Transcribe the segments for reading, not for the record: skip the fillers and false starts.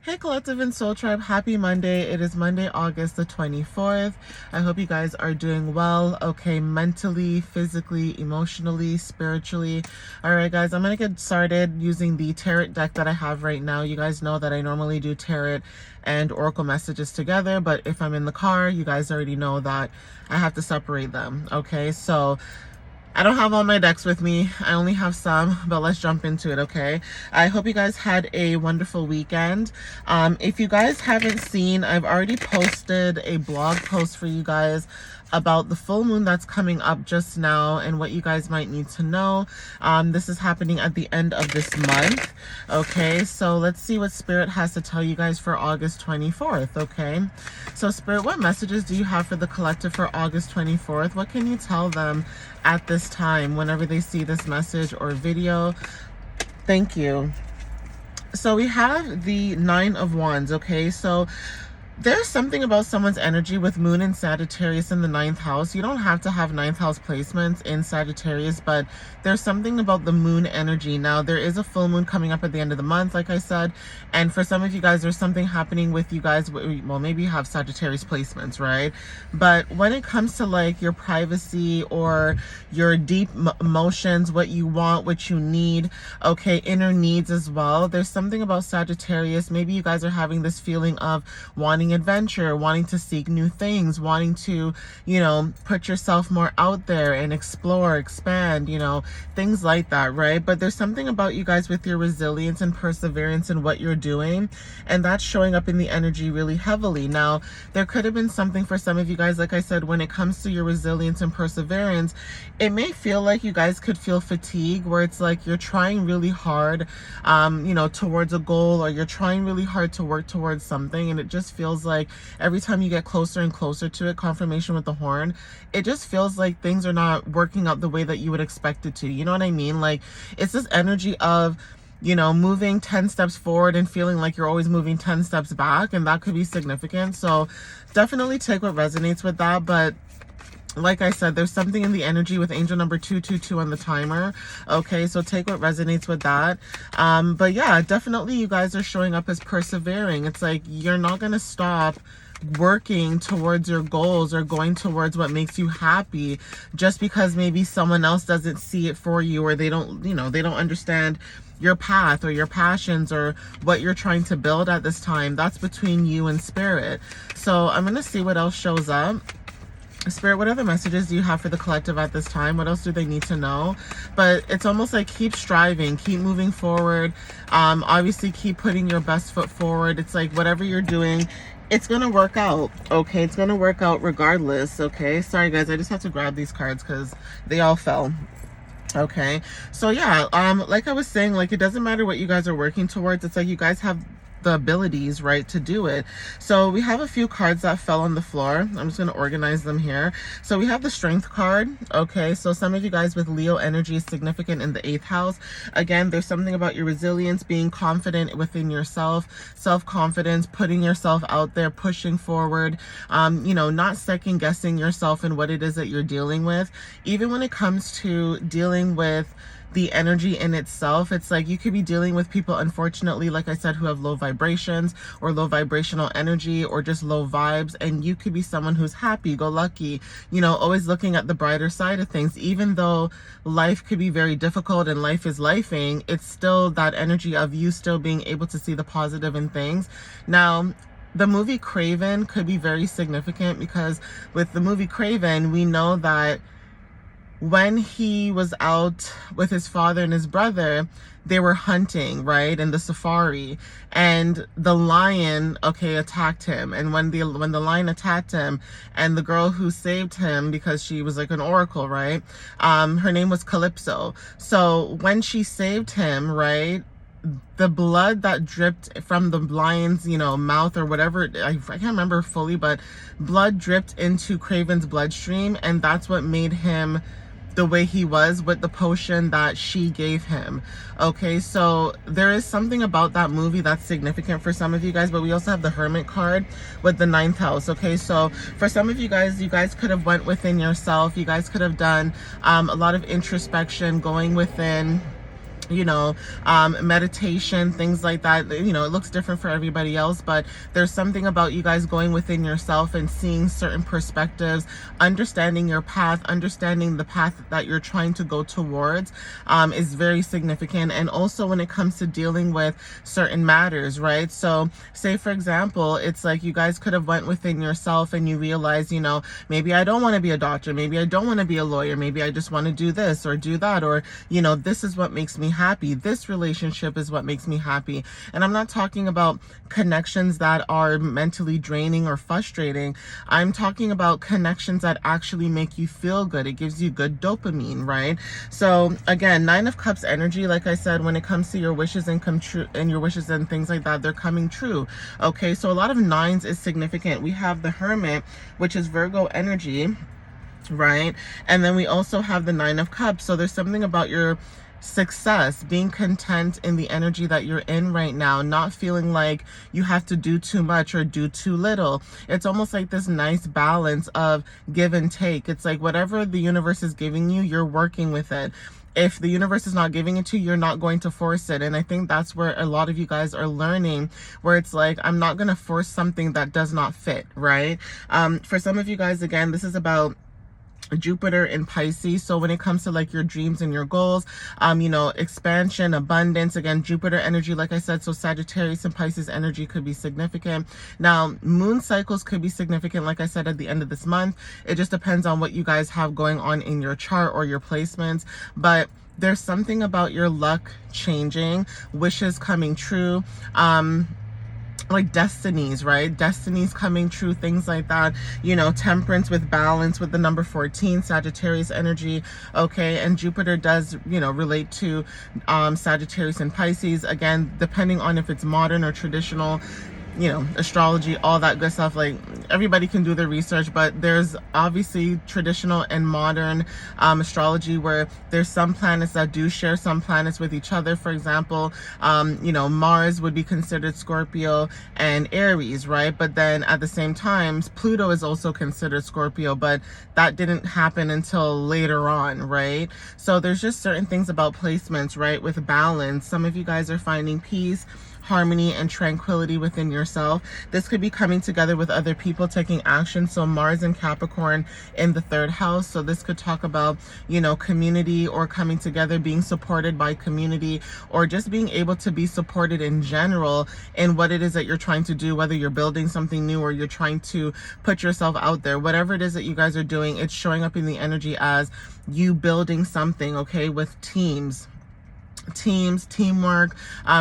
Hey Collective and Soul Tribe, happy Monday. It is Monday, August the 24th. I hope you guys are doing well, okay, mentally, physically, emotionally, spiritually. All right, guys, I'm going to get started using the tarot deck that I have right now. You guys know that I normally do tarot and oracle messages together, but if I'm in the car, you guys already know that I have to separate them, okay? So I don't have all my decks with me. I only have some, but let's jump into it, okay? I hope you guys had a wonderful weekend. If you guys haven't seen, I've already posted a blog post for you guys about the full moon that's coming up just now and what you guys might need to know. This is happening at the end of this month, okay? So let's see what Spirit has to tell you guys for August 24th, okay? So Spirit, what messages do you have for the collective for August 24th? What can you tell them at this time whenever they see this message or video? Thank you. So we have the Nine of Wands, okay? So there's something about someone's energy with Moon and Sagittarius in the 9th house. You don't have to have 9th house placements in Sagittarius, but there's something about the Moon energy. Now, there is a full moon coming up at the end of the month, like I said, and for some of you guys, there's something happening with you guys. Well, maybe you have Sagittarius placements, right? But when it comes to like your privacy or your deep emotions, what you want, what you need, okay, inner needs as well, there's something about Sagittarius. Maybe you guys are having this feeling of wanting adventure, wanting to seek new things, wanting to, you know, put yourself more out there and explore, expand, you know, things like that, right? But there's something about you guys with your resilience and perseverance in what you're doing, and that's showing up in the energy really heavily. Now, there could have been something for some of you guys, like I said, when it comes to your resilience and perseverance, it may feel like you guys could feel fatigue, where it's like you're trying really hard, you know, towards a goal, or you're trying really hard to work towards something, and it just feels like every time you get closer and closer to it, confirmation with the horn, it just feels like things are not working out the way that you would expect it to. You know what I mean? Like, it's this energy of, you know, moving 10 steps forward and feeling like you're always moving 10 steps back, and that could be significant. So definitely take what resonates with that. But like I said, there's something in the energy with angel number 222 on the timer. Okay, so take what resonates with that. But yeah, definitely you guys are showing up as persevering. It's like you're not going to stop working towards your goals or going towards what makes you happy just because maybe someone else doesn't see it for you, or they don't, you know, they don't understand your path or your passions or what you're trying to build at this time. That's between you and Spirit. So I'm going to see what else shows up. Spirit, what other messages do you have for the collective at this time? What else do they need to know? But it's almost like keep striving, keep moving forward. Obviously, keep putting your best foot forward. It's like whatever you're doing, it's going to work out, okay? It's going to work out regardless, okay? Sorry, guys, I just have to grab these cards because they all fell. Okay, so yeah, like I was saying, like it doesn't matter what you guys are working towards. It's like you guys have the abilities, right, to do it. So we have a few cards that fell on the floor. I'm just going to organize them here. So we have the Strength card. Okay, so some of you guys with Leo energy is significant in the 8th house. Again, there's something about your resilience, being confident within yourself, self-confidence, putting yourself out there, pushing forward, you know, not second guessing yourself and what it is that you're dealing with. Even when it comes to dealing with the energy in itself, it's like you could be dealing with people, unfortunately, like I said, who have low vibrations or low vibrational energy or just low vibes, and you could be someone who's happy go lucky, you know, always looking at the brighter side of things. Even though life could be very difficult and life is lifing, it's still that energy of you still being able to see the positive in things. Now, the movie Craven could be very significant because with the movie Craven, we know that when he was out with his father and his brother, they were hunting, right, in the safari, and the lion, okay, attacked him. And when the lion attacked him, and the girl who saved him, because she was like an oracle, right, her name was Calypso. So when she saved him, right, the blood that dripped from the lion's, you know, mouth or whatever, I can't remember fully, but blood dripped into Craven's bloodstream, and that's what made him the way he was with the potion that she gave him. Okay, so there is something about that movie that's significant for some of you guys. But we also have the Hermit card with the 9th house. Okay, so for some of you guys could have went within yourself. You guys could have done a lot of introspection, going within, you know, meditation, things like that. You know, it looks different for everybody else, but there's something about you guys going within yourself and seeing certain perspectives, understanding your path, understanding the path that you're trying to go towards, is very significant. And also when it comes to dealing with certain matters, right? So say for example, it's like you guys could have went within yourself and you realize, you know, maybe I don't want to be a doctor, maybe I don't want to be a lawyer, maybe I just want to do this or do that, or, you know, this is what makes me happy. This relationship is what makes me happy. And I'm not talking about connections that are mentally draining or frustrating. I'm talking about connections that actually make you feel good. It gives you good dopamine, right? So again, 9 of Cups energy, like I said, when it comes to your wishes and come true, and your wishes and things like that, they're coming true. Okay, so a lot of 9s is significant. We have the Hermit, which is Virgo energy, right? And then we also have the 9 of Cups. So there's something about your success, being content in the energy that you're in right now, not feeling like you have to do too much or do too little. It's almost like this nice balance of give and take. It's like whatever the universe is giving you, you're working with it. If the universe is not giving it to you, you're not going to force it. And I think that's where a lot of you guys are learning, where it's like, I'm not going to force something that does not fit, right? For some of you guys, again, this is about Jupiter in Pisces. So when it comes to like your dreams and your goals, you know, expansion, abundance, again, Jupiter energy, like I said, so Sagittarius and Pisces energy could be significant. Now, moon cycles could be significant, like I said, at the end of this month. It just depends on what you guys have going on in your chart or your placements. But there's something about your luck changing, wishes coming true, like destinies, right? Destinies coming true, things like that. You know, temperance with balance with the number 14, Sagittarius energy. Okay, and Jupiter does, you know, relate to Sagittarius and Pisces. Again, depending on if it's modern or traditional, you know, astrology, all that good stuff. Like, everybody can do their research, but there's obviously traditional and modern astrology where there's some planets that do share some planets with each other. For example, you know, Mars would be considered Scorpio and Aries, right? But then at the same time, Pluto is also considered Scorpio, but that didn't happen until later on, right? So there's just certain things about placements, right? With balance, some of you guys are finding peace, harmony, and tranquility within yourself. This could be coming together with other people, taking action. So Mars and Capricorn in the 3rd house. So this could talk about, you know, community or coming together, being supported by community, or just being able to be supported in general in what it is that you're trying to do, whether you're building something new or you're trying to put yourself out there. Whatever it is that you guys are doing, it's showing up in the energy as you building something, okay, with teamwork,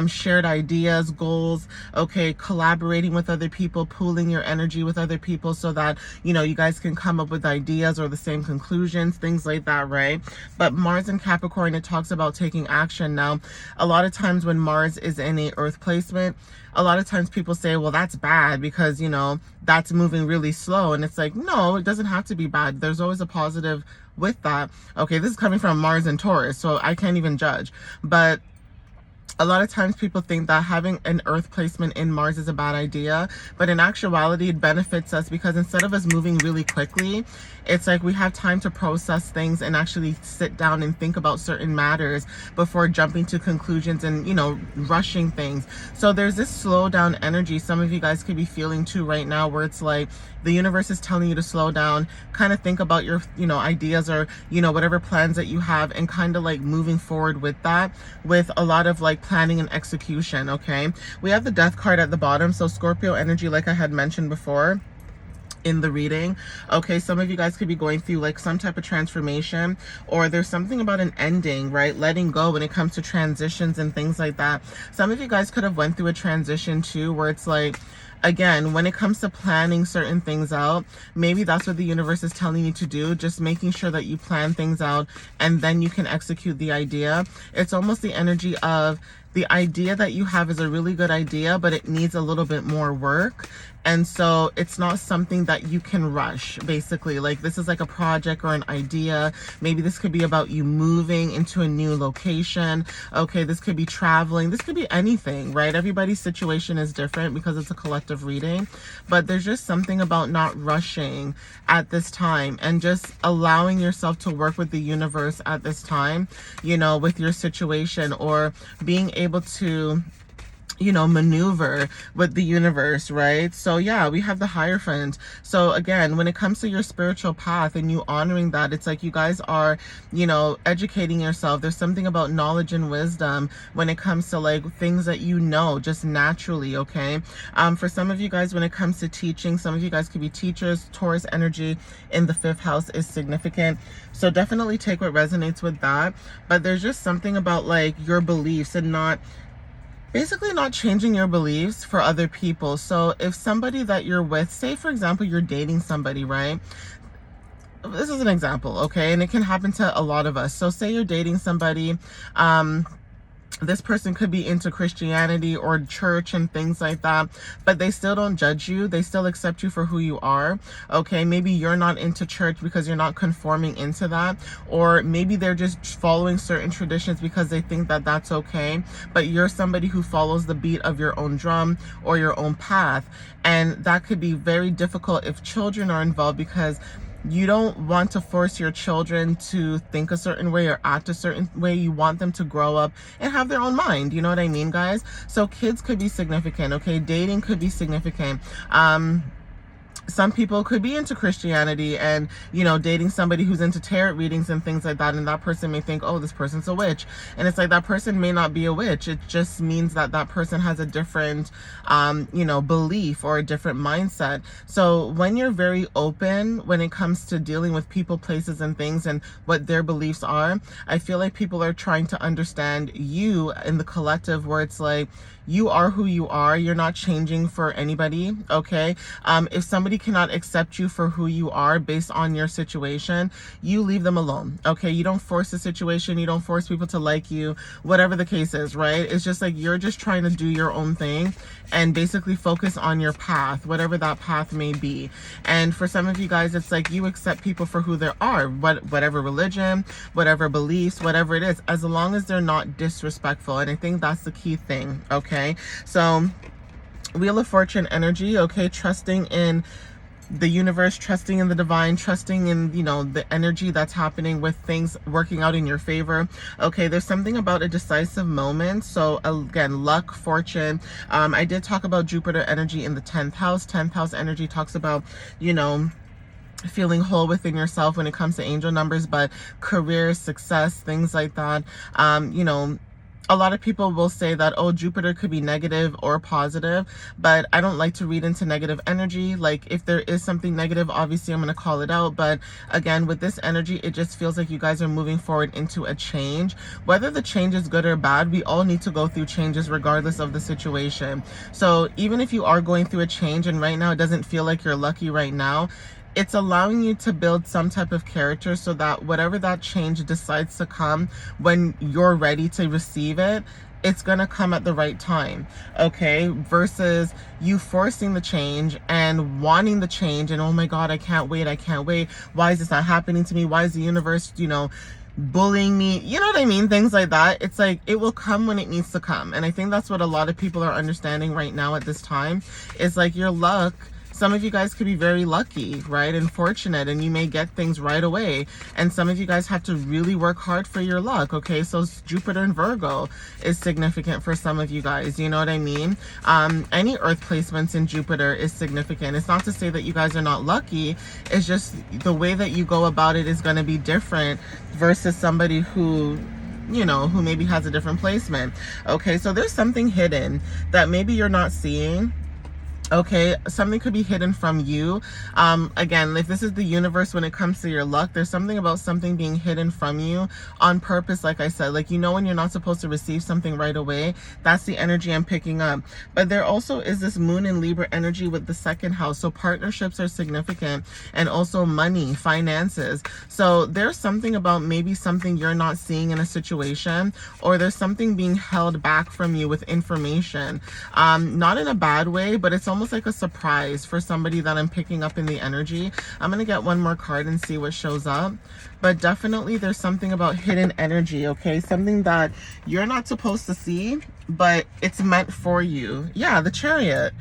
shared ideas, goals, okay, collaborating with other people, pooling your energy with other people so that, you know, you guys can come up with ideas or the same conclusions, things like that, right? But Mars and Capricorn, it talks about taking action. Now, a lot of times when Mars is in a Earth placement, a lot of times people say, well, that's bad because, you know, that's moving really slow. And it's like, no, it doesn't have to be bad. There's always a positive with that. Okay, this is coming from Mars and Taurus, so I can't even judge. But a lot of times people think that having an Earth placement in Mars is a bad idea, but in actuality, it benefits us because instead of us moving really quickly, it's like we have time to process things and actually sit down and think about certain matters before jumping to conclusions and, you know, rushing things. So there's this slow down energy some of you guys could be feeling too right now, where it's like the universe is telling you to slow down, kind of think about your, you know, ideas or, you know, whatever plans that you have, and kind of like moving forward with that, with a lot of like planning and execution. Okay, we have the Death card at the bottom. So Scorpio energy, like I had mentioned before in the reading. Okay, some of you guys could be going through like some type of transformation, or there's something about an ending, right? Letting go when it comes to transitions and things like that. Some of you guys could have went through a transition too, where it's like, again, when it comes to planning certain things out, maybe that's what the universe is telling you to do, just making sure that you plan things out and then you can execute the idea. It's almost the energy of the idea that you have is a really good idea, but it needs a little bit more work. And so it's not something that you can rush, basically. Like, this is like a project or an idea. Maybe this could be about you moving into a new location. Okay, this could be traveling. This could be anything, right? Everybody's situation is different because it's a collective reading. But there's just something about not rushing at this time and just allowing yourself to work with the universe at this time, you know, with your situation, or being able to, you know, maneuver with the universe, right? So yeah, we have the Hierophant. So again, when it comes to your spiritual path and you honoring that, it's like you guys are, you know, educating yourself. There's something about knowledge and wisdom when it comes to like things that you know just naturally, okay? For some of you guys, when it comes to teaching, some of you guys could be teachers. Taurus energy in the 5th house is significant. So definitely take what resonates with that. But there's just something about like your beliefs and basically not changing your beliefs for other people. So if somebody that you're with, say for example, you're dating somebody, right? This is an example, okay? And it can happen to a lot of us. So say you're dating somebody, this person could be into Christianity or church and things like that, but they still don't judge you. They still accept you for who you are. Okay, maybe you're not into church because you're not conforming into that, or maybe they're just following certain traditions because they think that that's okay, but you're somebody who follows the beat of your own drum or your own path. And that could be very difficult if children are involved, because you don't want to force your children to think a certain way or act a certain way. You want them to grow up and have their own mind. You know what I mean, guys? So kids could be significant, okay? Dating could be significant. Some people could be into Christianity and, you know, dating somebody who's into tarot readings and things like that. And that person may think, oh, this person's a witch. And it's like, that person may not be a witch. It just means that that person has a different, you know, belief or a different mindset. So when you're very open when it comes to dealing with people, places, and things and what their beliefs are, I feel like people are trying to understand you in the collective, where it's like, you are who you are. You're not changing for anybody, okay? If somebody cannot accept you for who you are based on your situation, you leave them alone, okay? You don't force the situation. You don't force people to like you, whatever the case is, right? It's just like you're just trying to do your own thing and basically focus on your path, whatever that path may be. And for some of you guys, it's like you accept people for who they are, whatever religion, whatever beliefs, whatever it is, as long as they're not disrespectful. And I think that's the key thing, okay? So Wheel of Fortune energy, okay? Trusting in the universe, trusting in the divine, trusting in, you know, the energy that's happening with things working out in your favor. Okay, there's something about a decisive moment. So again, luck, fortune. I did talk about Jupiter energy in the 10th house. 10th house energy talks about, you know, feeling whole within yourself when it comes to angel numbers, but career, success, things like that. You know, a lot of people will say that, oh, Jupiter could be negative or positive, but I don't like to read into negative energy. Like, if there is something negative, obviously I'm going to call it out. But again, with this energy, it just feels like you guys are moving forward into a change. Whether the change is good or bad, we all need to go through changes regardless of the situation. So even if you are going through a change and right now it doesn't feel like you're lucky right now, it's allowing you to build some type of character so that whatever that change decides to come, when you're ready to receive it, it's going to come at the right time, okay? Versus you forcing the change and wanting the change and, oh my God, I can't wait. Why is this not happening to me? Why is the universe, you know, bullying me? You know what I mean? Things like that. It's like, it will come when it needs to come. And I think that's what a lot of people are understanding right now at this time. It's like your luck. Some of you guys could be very lucky, right, and fortunate, and you may get things right away. And some of you guys have to really work hard for your luck, okay? So Jupiter and Virgo is significant for some of you guys, you know what I mean? Any earth placements in Jupiter is significant. It's not to say that you guys are not lucky. It's just the way that you go about it is going to be different versus somebody who, you know, who maybe has a different placement. Okay, so there's something hidden that maybe you're not seeing. Okay, something could be hidden from you. Again, if this is the universe when it comes to your luck, there's something about something being hidden from you on purpose. Like I said, like, you know, when you're not supposed to receive something right away, that's the energy I'm picking up. But there also is this Moon and Libra energy with the 2nd house. So partnerships are significant, and also money, finances. So there's something about maybe something you're not seeing in a situation, or there's something being held back from you with information. Not in a bad way, but it's almost like a surprise for somebody that I'm picking up in the energy. I'm going to get one more card and see what shows up. But definitely there's something about hidden energy, okay? Something that you're not supposed to see, but it's meant for you. Yeah, the Chariot.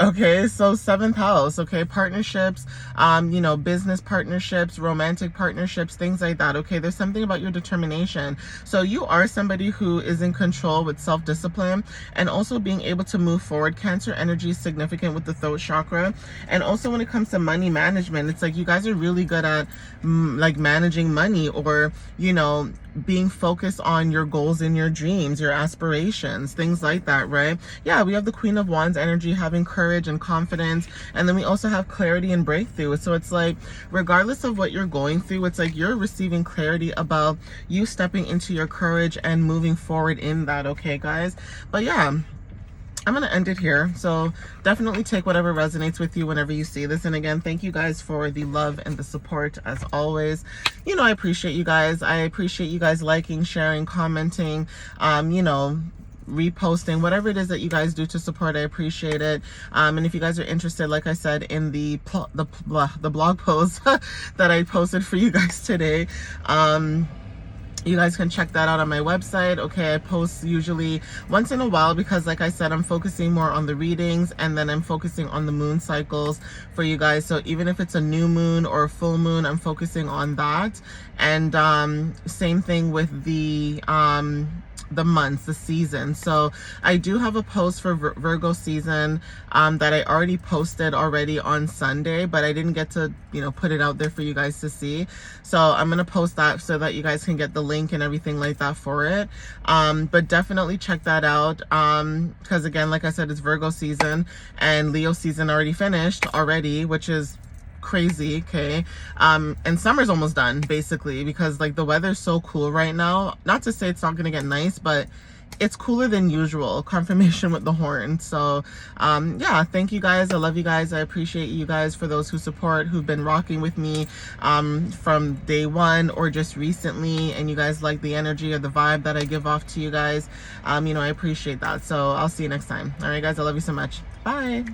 Okay, so 7th house, okay, partnerships, you know, business partnerships, romantic partnerships, things like that, okay? There's something about your determination. So you are somebody who is in control with self-discipline and also being able to move forward. Cancer energy is significant with the throat chakra. And also when it comes to money management, it's like you guys are really good at like managing money, or, you know, being focused on your goals and your dreams, your aspirations, things like that, right? Yeah, we have the Queen of Wands energy, having courage and confidence, and then we also have clarity and breakthrough. So it's like, regardless of what you're going through, it's like you're receiving clarity about you stepping into your courage and moving forward in that, okay, guys? But yeah, I'm going to end it here. So definitely take whatever resonates with you whenever you see this. And again, thank you guys for the love and the support as always. You know, I appreciate you guys. I appreciate you guys liking, sharing, commenting, you know, reposting, whatever it is that you guys do to support. I appreciate it. And if you guys are interested, like I said, in the blog post that I posted for you guys today, you guys can check that out on my website. Okay, I post usually once in a while because, like I said, I'm focusing more on the readings, and then I'm focusing on the moon cycles for you guys. So even if it's a new moon or a full moon, I'm focusing on that. And same thing with the months, the season. So I do have a post for Virgo season that I already posted already on Sunday, but I didn't get to, you know, put it out there for you guys to see. So I'm going to post that so that you guys can get the link and everything like that for it. But definitely check that out. Because again, like I said, it's Virgo season, and Leo season already finished already, which is crazy. Okay, and summer's almost done basically, because like the weather's so cool right now. Not to say it's not gonna get nice, but it's cooler than usual. Confirmation with the horn. So yeah, thank you guys. I love you guys. I appreciate you guys, for those who support, who've been rocking with me from day one or just recently, and you guys like the energy or the vibe that I give off to you guys. You know, I appreciate that. So I'll see you next time. All right guys, I love you so much. Bye.